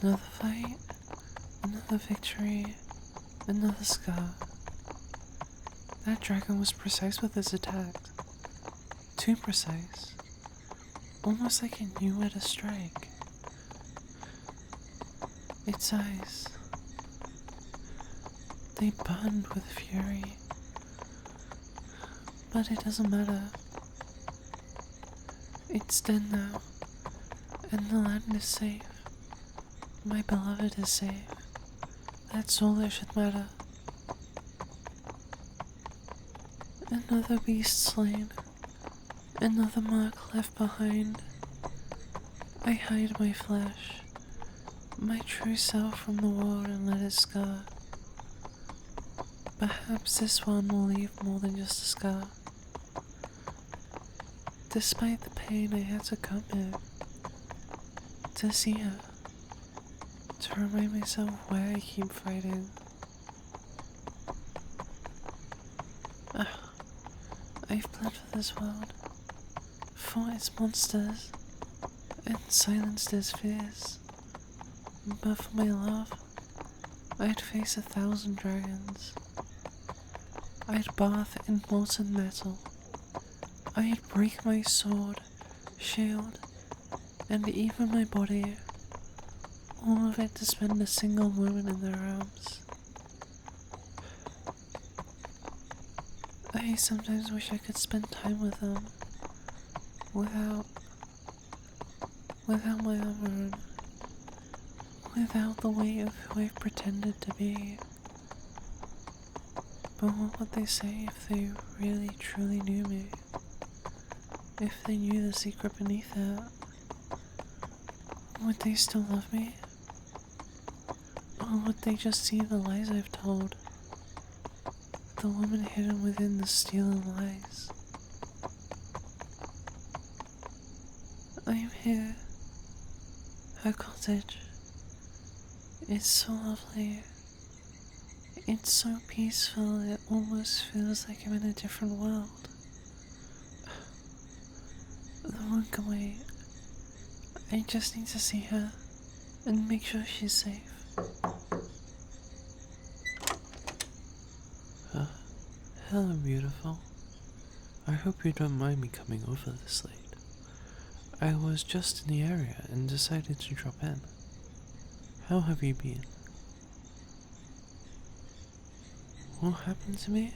Another fight, another victory, another scar. That dragon was precise with its attacks. Too precise. Almost like it knew where to strike. Its eyes, they burned with fury. But it doesn't matter. It's dead now, and the land is safe. My beloved is safe. That's all that should matter. Another beast slain. Another mark left behind. I hide my flesh, my true self from the world, and let it scar. Perhaps this one will leave more than just a scar. Despite the pain, I had to come here. To see her. To remind myself why I keep fighting. I've bled for this world. Fought its monsters. And silenced its fears. But for my love, I'd face 1,000 dragons. I'd bath in molten metal. I'd break my sword, shield, and even my body, all of it to spend a single moment in their arms. I sometimes wish I could spend time with them, without my armor on, without the weight of who I've pretended to be. But what would they say if they really truly knew me? If they knew the secret beneath it? Would they still love me? Or would they just see the lies I've told? The woman hidden within the steel and lies. I'm here. Her cottage. It's so lovely. It's so peaceful, it almost feels like I'm in a different world. The one can wait. I just need to see her and make sure she's safe. Hello, beautiful. I hope you don't mind me coming over this late. I was just in the area and decided to drop in. How have you been? What happened to me?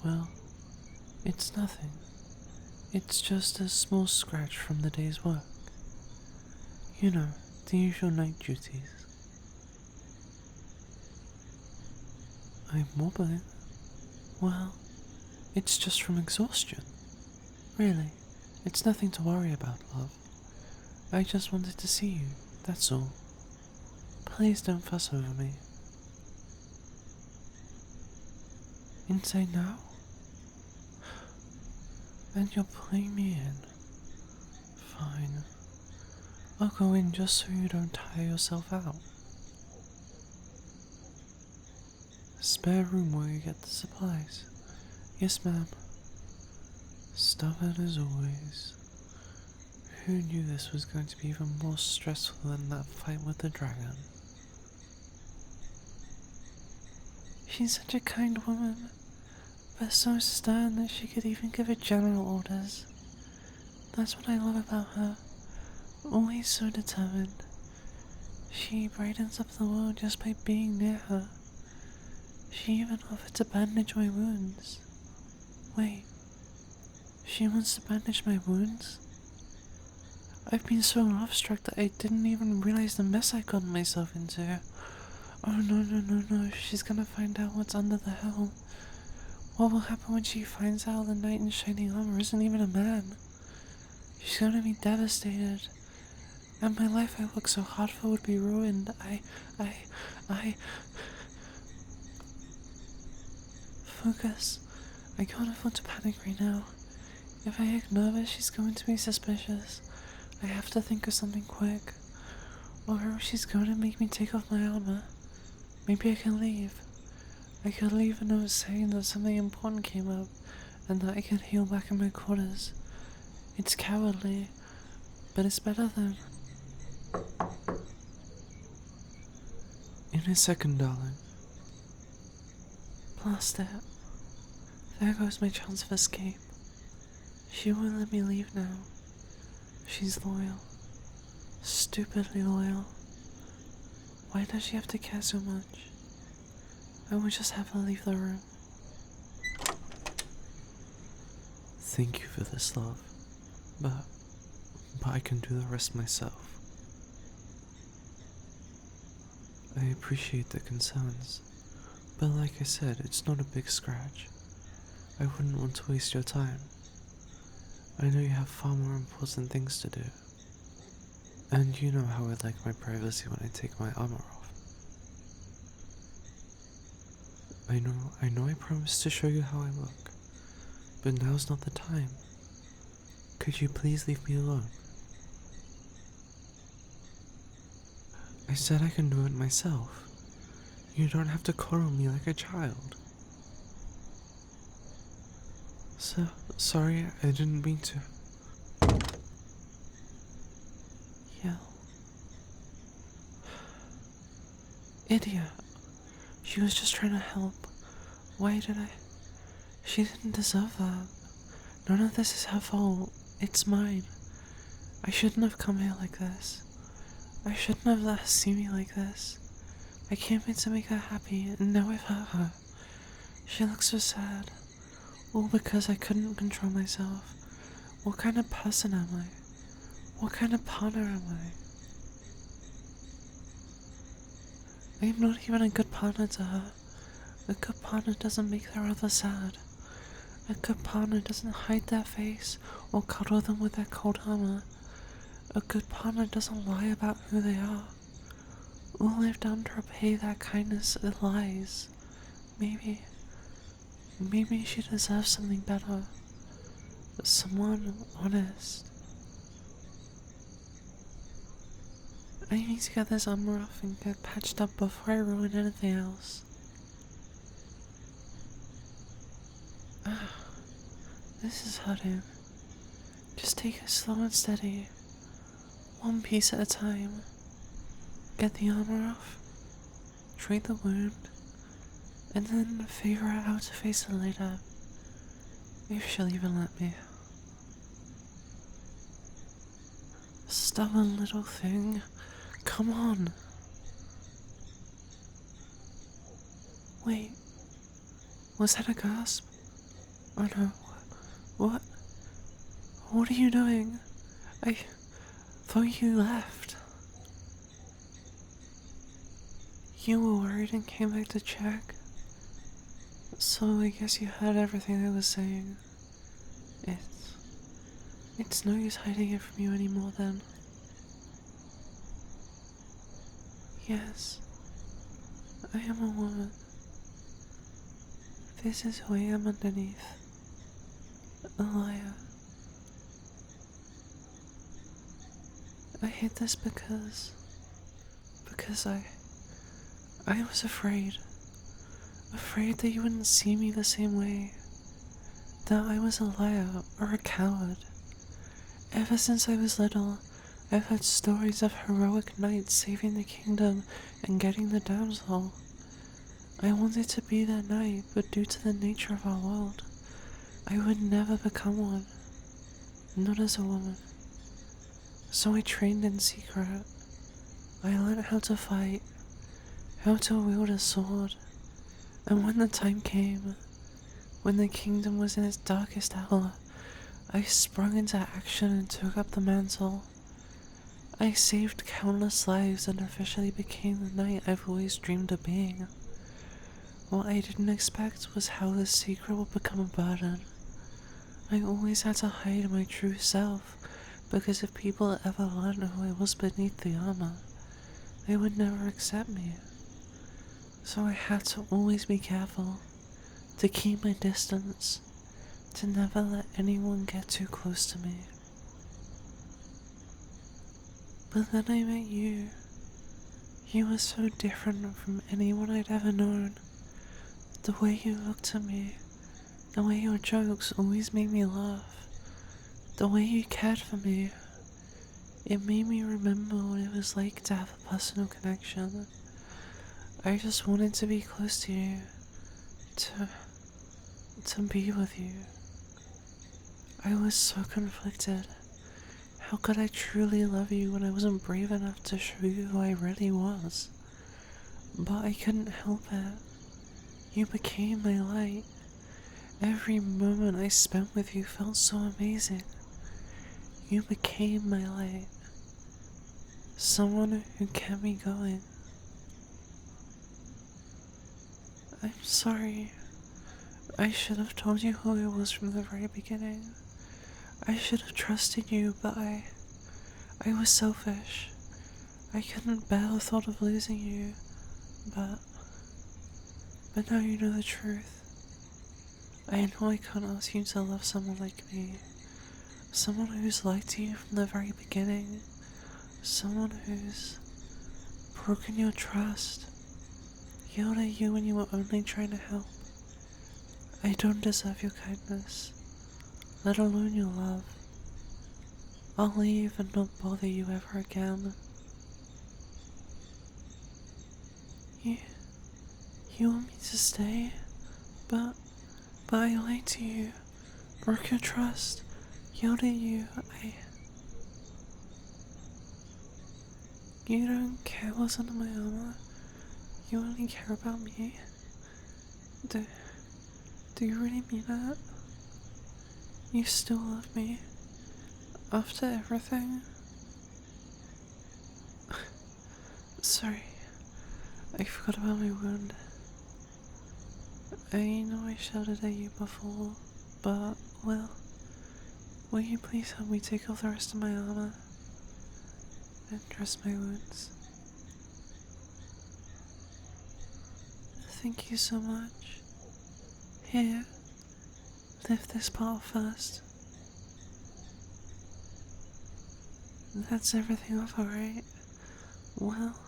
Well, it's nothing. It's just a small scratch from the day's work. You know, the usual night duties. I'm wobbling. Well, it's just from exhaustion. Really, it's nothing to worry about, love. I just wanted to see you, that's all. Please don't fuss over me. Inside now? And you're pulling me in. Fine. I'll go in just so you don't tire yourself out. Spare room where you get the supplies. Yes, ma'am. Stubborn as always. Who knew this was going to be even more stressful than that fight with the dragon? She's such a kind woman, but so stern that she could even give her general orders. That's what I love about her. Always so determined. She brightens up the world just by being near her. She even offered to bandage my wounds. Wait, she wants to bandage my wounds? I've been so love-struck that I didn't even realize the mess I got myself into. Oh no, she's gonna find out what's under the helm. What will happen when she finds out the knight in shining armor isn't even a man? She's gonna be devastated. And my life I worked so hard for would be ruined. Focus. I can't afford to panic right now. If I act nervous, she's going to be suspicious. I have to think of something quick. Or she's going to make me take off my armor. Maybe I can leave. I could leave a note saying that something important came up, and that I can heal back in my quarters. It's cowardly, but it's better than... In a second, darling. Blast it. There goes my chance of escape. She won't let me leave now. She's loyal. Stupidly loyal. Why does she have to care so much? I will just have her leave the room. Thank you for this, love. But I can do the rest myself. I appreciate the concerns, but like I said, it's not a big scratch. I wouldn't want to waste your time. I know you have far more important things to do. And you know how I like my privacy when I take my armor off. I know I promised to show you how I look, but now's not the time. Could you please leave me alone? I said I can do it myself. You don't have to coddle me like a child. Sorry, I didn't mean to. Yell. Idiot. She was just trying to help. Why did I? She didn't deserve that. None of this is her fault. It's mine. I shouldn't have come here like this. I shouldn't have let her see me like this. I came here to make her happy, and now I've hurt her. She looks so sad. All because I couldn't control myself. What kind of person am I? What kind of partner am I? I am not even a good partner to her. A good partner doesn't make their other sad. A good partner doesn't hide their face or cuddle them with their cold armor. A good partner doesn't lie about who they are. All I've done to repay that kindness is lies. Maybe she deserves something better. Someone honest. I need to get this armor off and get patched up before I ruin anything else. This is hurting. Just take it slow and steady. One piece at a time. Get the armor off, treat the wound, and then figure out how to face it later. If she'll even let me. Stubborn little thing. Come on. Wait. Was that a gasp? Oh no. What? What are you doing? I thought you left. You were worried and came back to check? So I guess you heard everything I was saying. It's no use hiding it from you anymore then. Yes, I am a woman. This is who I am underneath. A liar. I hid this because I was afraid that you wouldn't see me the same way, that I was a liar or a coward. Ever since I was little, I've heard stories of heroic knights saving the kingdom and getting the damsel. I wanted to be that knight, but due to the nature of our world, I would never become one, not as a woman. So I trained in secret. I learned how to fight, how to wield a sword, and when the time came, when the kingdom was in its darkest hour, I sprung into action and took up the mantle. I saved countless lives and officially became the knight I've always dreamed of being. What I didn't expect was how this secret would become a burden. I always had to hide my true self, because if people ever learned who I was beneath the armor, they would never accept me. So I had to always be careful, to keep my distance, to never let anyone get too close to me. But then I met you. You were so different from anyone I'd ever known. The way you looked at me, the way your jokes always made me laugh, the way you cared for me, it made me remember what it was like to have a personal connection. I just wanted to be close to you, to be with you. I was so conflicted. How could I truly love you when I wasn't brave enough to show you who I really was? But I couldn't help it. You became my light. Every moment I spent with you felt so amazing. You became my light. Someone who kept me going. I'm sorry. I should have told you who I was from the very beginning. I should have trusted you, but I was selfish. I couldn't bear the thought of losing you, but now you know the truth. I know I can't ask you to love someone like me. Someone who's lied to you from the very beginning. Someone who's broken your trust. Yelled at you when you were only trying to help. I don't deserve your kindness, let alone your love. I'll leave and not bother you ever again. You want me to stay? But I lied to you, broke your trust, yelled at you. You don't care what's under my armor? You only care about me? Do you really mean that? You still love me? After everything? Sorry, I forgot about my wound. I know I shouted at you before, but, well, will you please help me take off the rest of my armor and dress my wounds? Thank you so much. Here, lift this part first. That's everything off, alright? Well,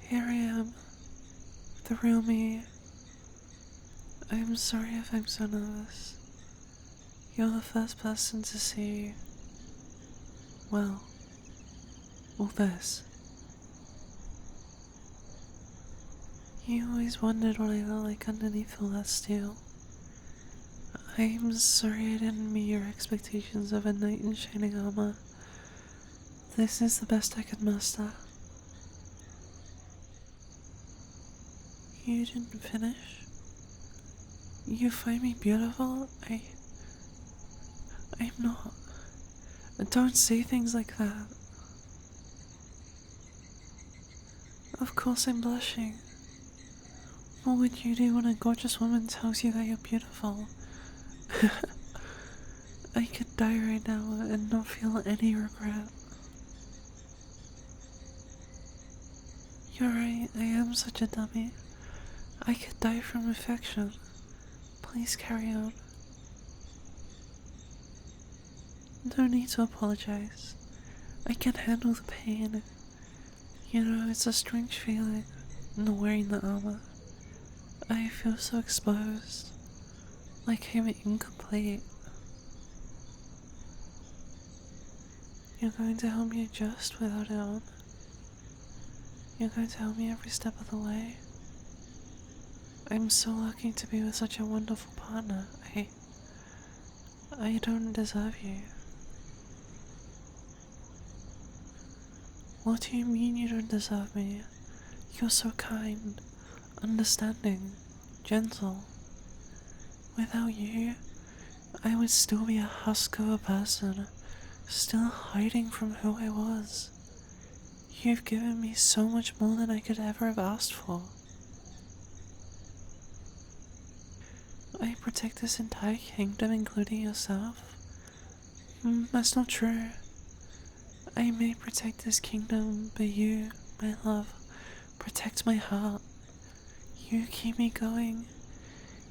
here I am, the real me. I'm sorry if I'm so nervous. You're the first person to see, well, all this. You always wondered what I look like underneath all that steel. I'm sorry I didn't meet your expectations of a knight in shining armor. This is the best I could muster. You didn't finish? You find me beautiful? I'm not. Don't say things like that. Of course I'm blushing. What would you do when a gorgeous woman tells you that you're beautiful? I could die right now and not feel any regret. You're right, I am such a dummy. I could die from affection. Please carry on. No need to apologize. I can handle the pain. You know, it's a strange feeling, not wearing the armor. I feel so exposed, like I'm incomplete. You're going to help me adjust without it on? You're going to help me every step of the way? I'm so lucky to be with such a wonderful partner. I don't deserve you. What do you mean you don't deserve me? You're so kind, understanding, gentle. Without you, I would still be a husk of a person, still hiding from who I was. You've given me so much more than I could ever have asked for. I protect this entire kingdom, including yourself. That's not true. I may protect this kingdom, but you, my love, protect my heart. You keep me going,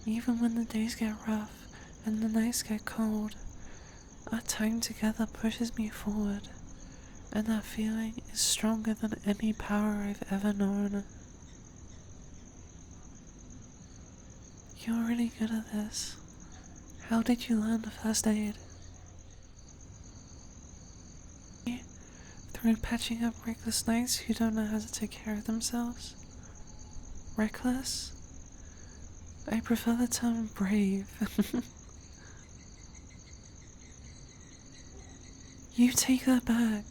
even when the days get rough and the nights get cold. Our time together pushes me forward, and that feeling is stronger than any power I've ever known. You're really good at this. How did you learn the first aid? Through patching up reckless knights who don't know how to take care of themselves? Reckless? I prefer the term brave. You take that back.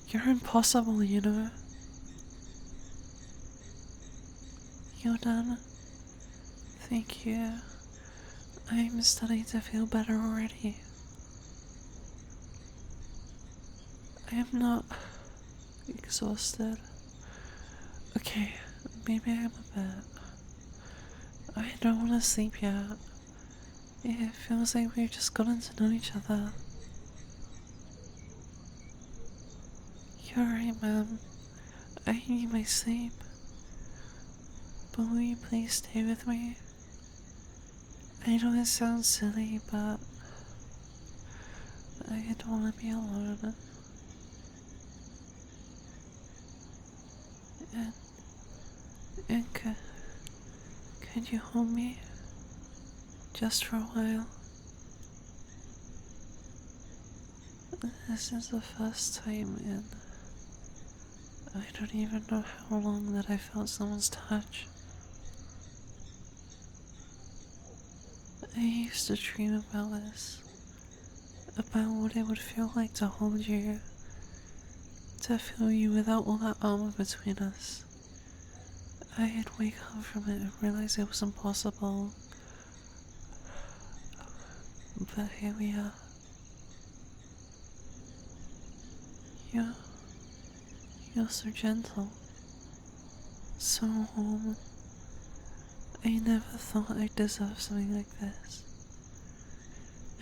You're impossible, you know. You're done. Thank you. I'm starting to feel better already. I am not exhausted. Okay, maybe I'm a bit. I don't want to sleep yet. It feels like we've just gotten to know each other. You're right, ma'am. I need my sleep. But will you please stay with me? I know it sounds silly, but I don't want to be alone. And could you hold me? Just for a while? This is the first time in I don't even know how long that I felt someone's touch. I used to dream about this. About what it would feel like to hold you. To feel you without all that armor between us. I'd wake up from it and realize it was impossible. But here we are. You're so gentle. So warm. I never thought I'd deserve something like this.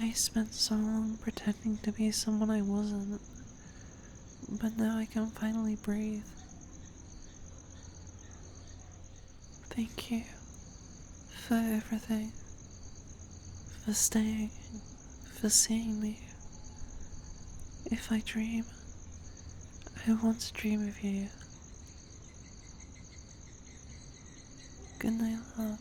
I spent so long pretending to be someone I wasn't. But now I can finally breathe. Thank you for everything. For staying. For seeing me. If I dream, I want to dream of you. Good night, love.